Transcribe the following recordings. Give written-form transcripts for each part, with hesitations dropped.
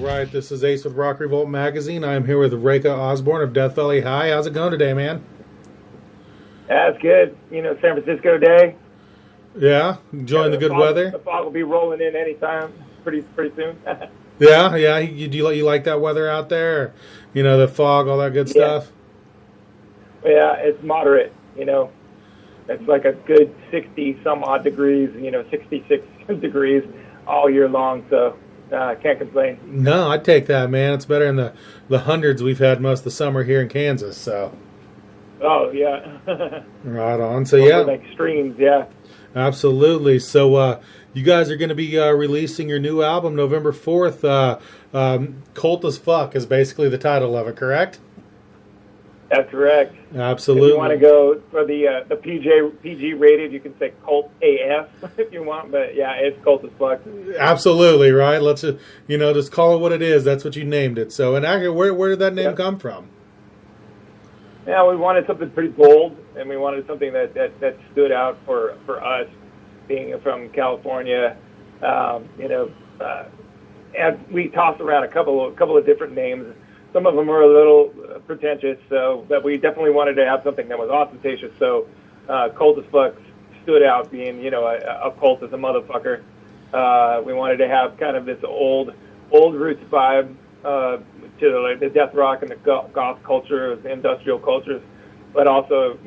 right, this is Ace with RockRevolt Magazine. I am here with Reyka Osburn of Death Valley High. How's it going today, man? That's good. San Francisco day. Yeah, enjoying the good weather. The fog will be rolling in anytime, pretty soon. Yeah. You like that weather out there? The fog, all that good stuff. Yeah, it's moderate. It's like a good 60 some odd degrees. 66 degrees all year long. So can't complain. No, I'd take that, man. It's better than the hundreds we've had most of the summer here in Kansas. So. Oh yeah. Right on. So yeah. Extremes, yeah. Absolutely. So you guys are going to be releasing your new album November 4th. Cult as Fuck is basically the title of it, correct? That's correct. Absolutely. If you want to go for the PG rated, you can say Cult AF if you want, but yeah, it's Cult as Fuck. Absolutely, right? Let's just call it what it is. That's what you named it. So, and actually, where did that name come from? Yeah, we wanted something pretty bold, and we wanted something that stood out for us, being from California. And we tossed around a couple of different names. Some of them were a little pretentious, but we definitely wanted to have something that was ostentatious. So, Cult as Fuck stood out, being a cult as a motherfucker. We wanted to have kind of this old roots vibe to the death rock and the goth culture, the industrial cultures, but also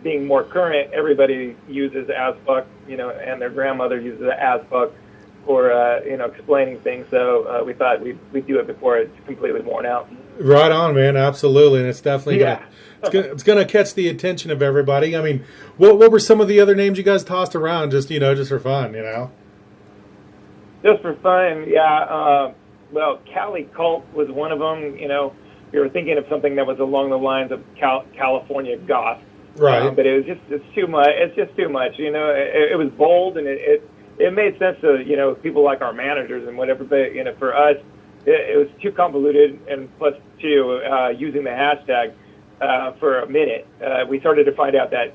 being more current. Everybody uses as fuck, and their grandmother uses as fuck for explaining things. So we thought we'd do it before it's completely worn out. Right on, man. Absolutely, and it's definitely it's gonna catch the attention of everybody. I mean, what were some of the other names you guys tossed around? Just for fun, Just for fun, yeah. Well, Cali Cult was one of them. We were thinking of something that was along the lines of California goth, right? But it's too much. It's just too much. It was bold, and it made sense to people like our managers and whatever. But for us, it was too convoluted, and plus too using the hashtag for a minute, we started to find out that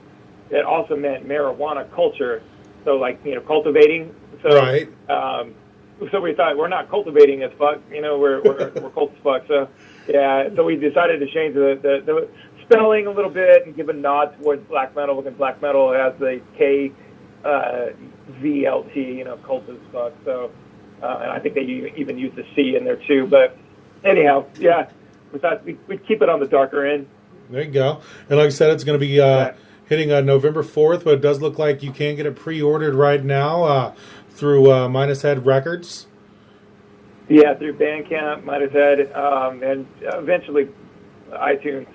also meant marijuana culture. So cultivating. So, right. So we thought, we're not cultivating as fuck, we're cult as fuck. So yeah, so we decided to change the spelling a little bit and give a nod towards black metal, because black metal has the K VLT, cult as fuck. So and I think they even use the C in there too. But anyhow, yeah, we thought we'd keep it on the darker end. There you go. And like I said, it's going to be hitting November 4th, but it does look like you can get it pre-ordered right now through Minus Head Records. Yeah, through Bandcamp, Minus Head, and eventually iTunes.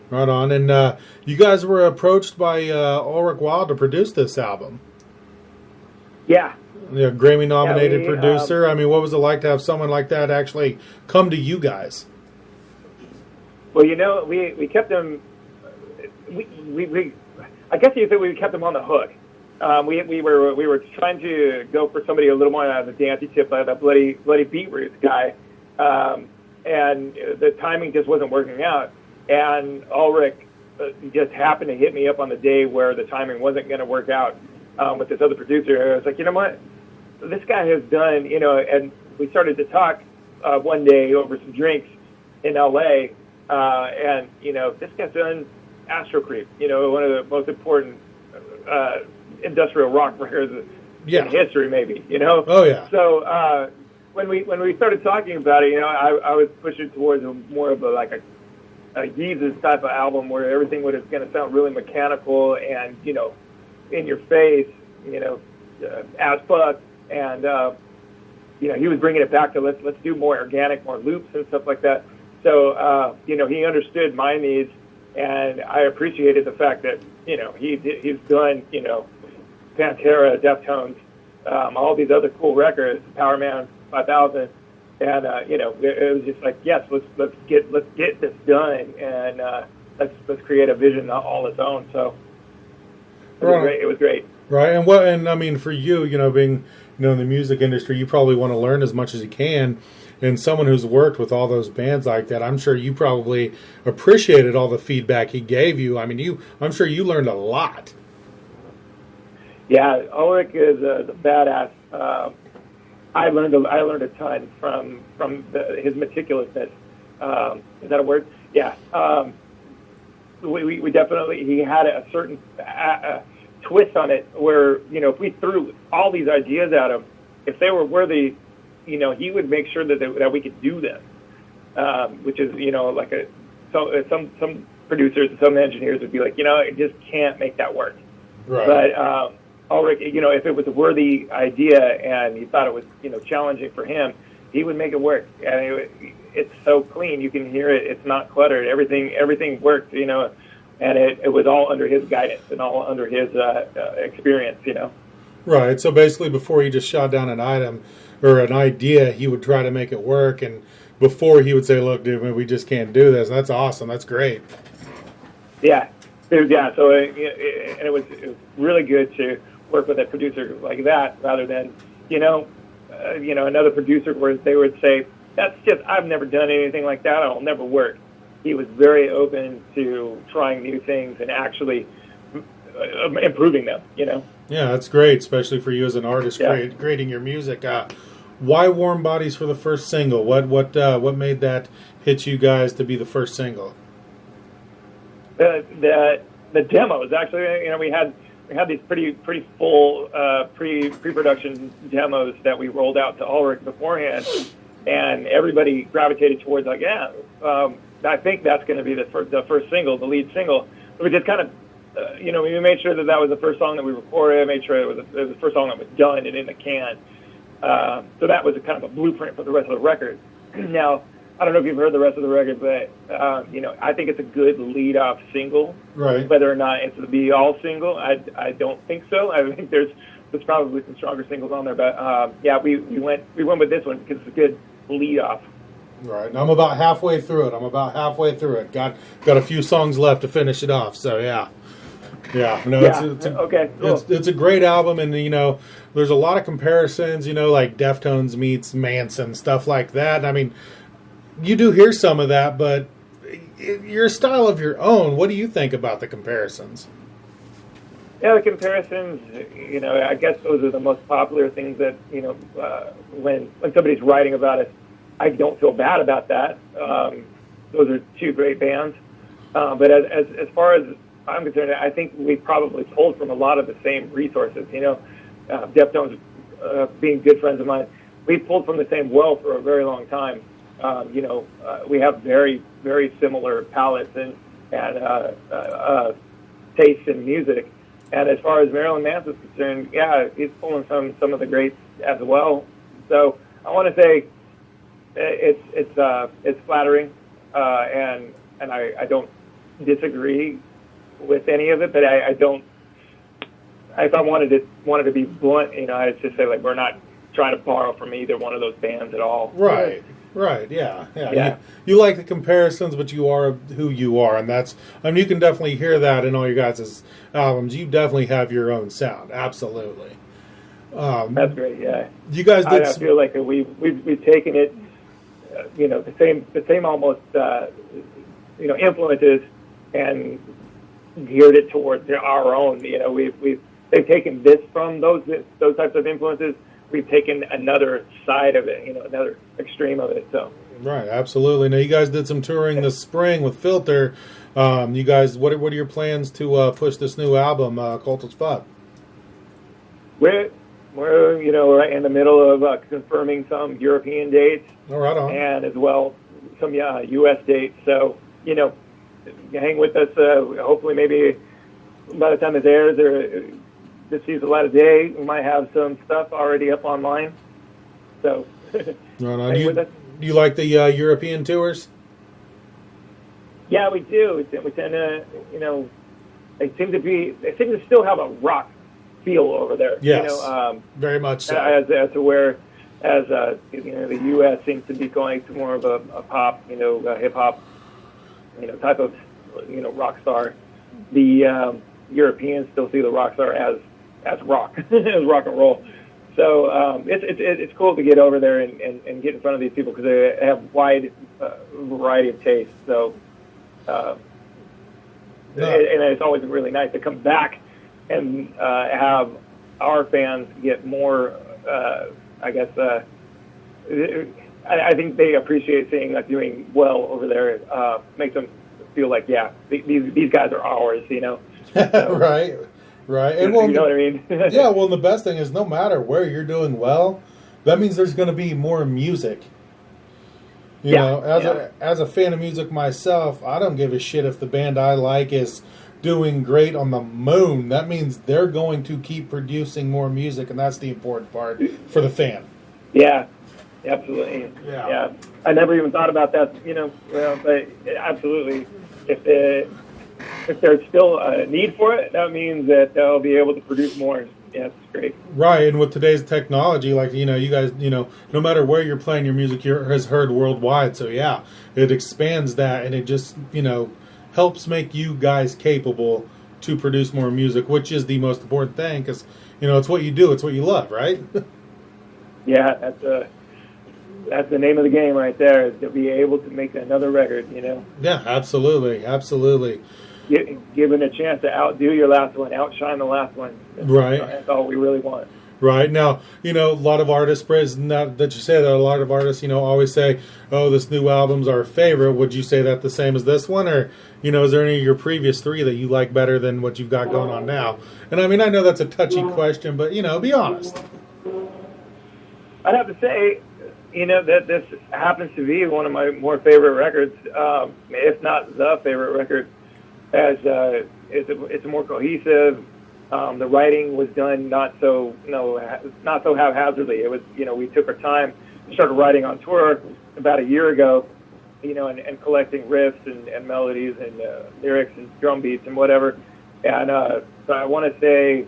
Right on. And you guys were approached by Ulrich Wild to produce this album. Yeah. Yeah, Grammy-nominated producer. I mean, what was it like to have someone like that actually come to you guys? Well, we kept them. I guess you could say we kept them on the hook. We were trying to go for somebody a little more on the dancey tip, the bloody beetroot guy, and the timing just wasn't working out. And Ulrich just happened to hit me up on the day where the timing wasn't going to work out with this other producer. I was like, you know what, this guy has done, and we started to talk one day over some drinks in L.A. And this guy's done Astro Creep, one of the most important industrial rock records in history, maybe. Oh yeah. So when we started talking about it, I was pushing towards more of a Yeezus type of album where everything was going to sound really mechanical and in your face, as fuck. And he was bringing it back to let's do more organic, more loops and stuff like that. So he understood my needs, and I appreciated the fact that he's done Pantera, Deftones, all these other cool records, Power Man 5000, and it was just like, yes, let's get this done, and let's create a vision all its own. So it was great. Right, and I mean, for you, being in the music industry, you probably want to learn as much as you can. And someone who's worked with all those bands like that, I'm sure you probably appreciated all the feedback he gave you. I mean, I'm sure you learned a lot. Yeah, Ulrich is a badass. I learned a ton from his meticulousness. Is that a word? Yeah. We definitely, he had a certain twist on it where, if we threw all these ideas at him, if they were worthy, he would make sure that we could do them, which is, like some producers and some engineers would be like, I just can't make that work. Right. But Ulrich, if it was a worthy idea and he thought it was, challenging for him, he would make it work. And it's so clean. You can hear it. It's not cluttered. Everything worked, and it was all under his guidance and all under his experience, Right. So basically, before he just shot down an item or an idea, he would try to make it work. And before he would say, look, dude, we just can't do this. That's awesome. That's great. Yeah. Yeah. So it was really good to work with a producer like that rather than, another producer where they would say, I've never done anything like that. It'll never work. He was very open to trying new things and actually improving them, Yeah, that's great, especially for you as an artist creating your music. Why Warm Bodies for the first single? What made that hit you guys to be the first single? The demos, actually, we had these pretty full pre-production demos that we rolled out to Ulrich beforehand, and everybody gravitated towards like, I think that's going to be the first single, the lead single. So we just kind of, we made sure that was the first song that we recorded. Made sure it was the first song that was done and in the can. So that was a kind of a blueprint for the rest of the record. Now, I don't know if you've heard the rest of the record, but I think it's a good lead-off single. Right. Whether or not it's the be-all single, I don't think so. I think there's probably some stronger singles on there, but we went with this one because it's a good lead-off. Right. And I'm about halfway through it. Got a few songs left to finish it off. So yeah. Okay. Cool. It's a great album, and there's a lot of comparisons. Like Deftones meets Manson, stuff like that. I mean, you do hear some of that, but your style of your own. What do you think about the comparisons? Yeah, the comparisons. I guess those are the most popular things that when somebody's writing about it. I don't feel bad about that. Those are two great bands. But as far as I'm concerned, I think we probably pulled from a lot of the same resources. Deftones being good friends of mine, we pulled from the same well for a very long time. We have very, very similar palettes and tastes in music. And as far as Marilyn Manson's concerned, he's pulling from some of the greats as well. So I want to say, it's flattering, and I don't disagree with any of it, but I don't. If I wanted to be blunt, I'd just say like we're not trying to borrow from either one of those bands at all. Right. Yeah. You like the comparisons, but you are who you are, and you can definitely hear that in all your guys' albums. You definitely have your own sound, absolutely. That's great. Yeah. You guys did. I feel like we've taken it. The same almost, influences and geared it towards our own. They've taken this from those types of influences. We've taken another side of it, another extreme of it. So. Right, absolutely. Now you guys did some touring this spring with Filter. You guys, what are your plans to push this new album, Cult as Fuck? We're right in the middle of confirming some European dates. Oh, right on. And as well some U.S. dates. So hang with us. Hopefully, maybe by the time it airs or this sees a light of day, we might have some stuff already up online. So right on. hang with us. Do you like the European tours? Yeah, we do. We tend to, they seem to still have a rock feel over there. Yes, very much so. As to where, the U.S. seems to be going to more of a pop, hip hop, type of, rock star. The Europeans still see the rock star as rock, as rock and roll. So it's cool to get over there and get in front of these people because they have wide variety of tastes. So and it's always really nice to come back and have our fans get more I guess I think they appreciate seeing us doing well over there. Makes them feel like, yeah, these guys are ours, you know. So, Right. And you know what I mean? Yeah, well, and the best thing is no matter where you're doing well, that means there's going to be more music. You know, as a fan of music myself, I don't give a shit if the band I like is doing great on the moon. That means they're going to keep producing more music, and that's the important part for the fan. Yeah, absolutely. Yeah. I never even thought about that, you know, but absolutely. If there's still a need for it, that means that they'll be able to produce more. Yeah, it's great. Right, and with today's technology, like, you know, you guys, you know, no matter where you're playing your music, has heard worldwide. So, yeah, it expands that, and it just, you know, helps make you guys capable to produce more music, which is the most important thing because, you know, it's what you do. It's what you love, right? Yeah, that's the name of the game right there, is to be able to make another record, you know? Yeah, absolutely. Given a chance to outdo your last one, outshine the last one. Right. That's all we really want. Right. Now, you know, a lot of artists, that you say that a lot of artists, you know, always say, oh, this new album's our favorite. Would you say that the same as this one? Or, you know, is there any of your previous three that you like better than what you've got going on now? And I mean, I know that's a touchy question, but, you know, be honest. I'd have to say, you know, that this happens to be one of my more favorite records, if not the favorite record. As it's more cohesive. The writing was done not so haphazardly. It was, you know, we took our time, started writing on tour about a year ago, you know, and collecting riffs and melodies and lyrics and drum beats and whatever. And so I want to say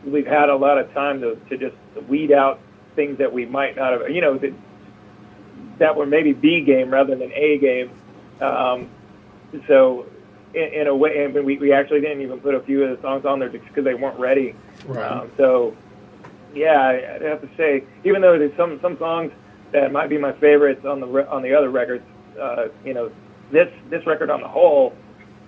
we've had a lot of time to just weed out things that we might not have, you know, that were maybe B game rather than A game. So in a way, and we actually didn't even put a few of the songs on there just because they weren't ready. Right. So, yeah, I'd have to say, even though there's some songs that might be my favorites on the other records, you know, this record on the whole,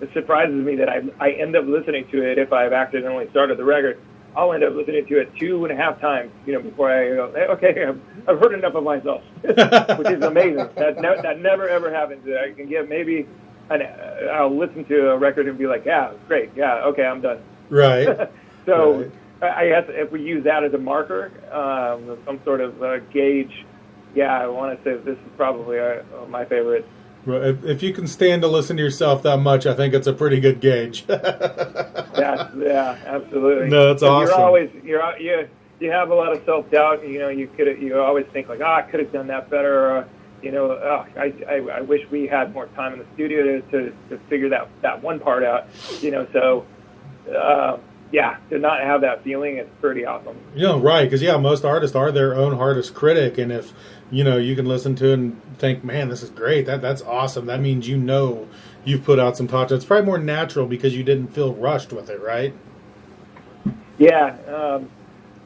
it surprises me that I end up listening to it. If I've accidentally started the record, I'll end up listening to it 2.5 times, you know, before I go, hey, okay, I've heard enough of myself, which is amazing. That never ever happens. I can get maybe. And I'll listen to a record and be like, yeah, great, yeah, okay, I'm done. Right. So right. I guess if we use that as a marker, some sort of gauge, yeah, I want to say this is probably my favorite. Right. If you can stand to listen to yourself that much, I think it's a pretty good gauge. Yeah, absolutely. No, that's awesome. You have a lot of self-doubt. You know, you always think like, I could have done that better. Or, you know, I wish we had more time in the studio to figure that one part out, you know, so, yeah, to not have that feeling is pretty awesome. You know, right, because, yeah, most artists are their own hardest critic, and if, you know, you can listen to it and think, man, this is great, that's awesome, that means you know you've put out some touch. It's probably more natural because you didn't feel rushed with it, right? Yeah,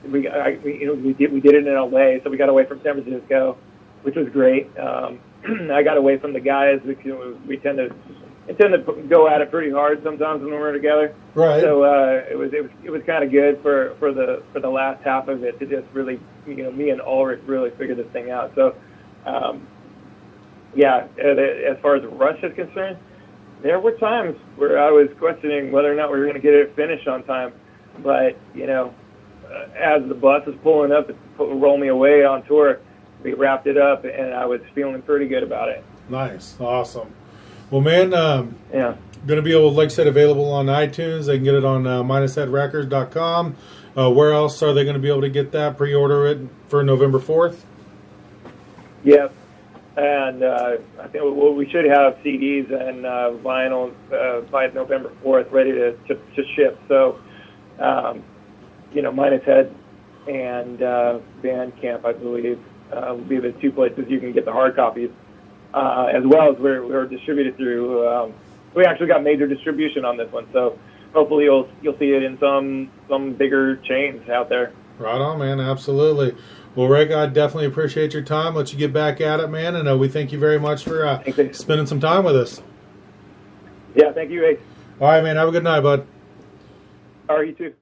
we did it in LA, so we got away from San Francisco, which was great. I got away from the guys. We tend to go at it pretty hard sometimes when we're together. Right. So it was kind of good for the last half of it to just really, you know, me and Ulrich really figure this thing out. So yeah, as far as rush is concerned, there were times where I was questioning whether or not we were going to get it finished on time. But you know, as the bus was pulling up to roll me away on tour, we wrapped it up, and I was feeling pretty good about it. Nice. Awesome. Well, man, yeah. Going to be able, like I said, available on iTunes. They can get it on minusheadrecords.com. Where else are they going to be able to get that? Pre-order it for November 4th? Yep. And I think we should have CDs and vinyl by November 4th ready to ship. So, you know, Minus Head and Bandcamp, I believe, will be the two places you can get the hard copies, as well as we're distributed through. We actually got major distribution on this one, so hopefully you'll see it in some bigger chains out there. Right on, man. Absolutely. Well, Reyka, I definitely appreciate your time. Let you get back at it, man, and we thank you very much for spending some time with us. Yeah, thank you, Ace. All right, man. Have a good night, bud. All right, you too.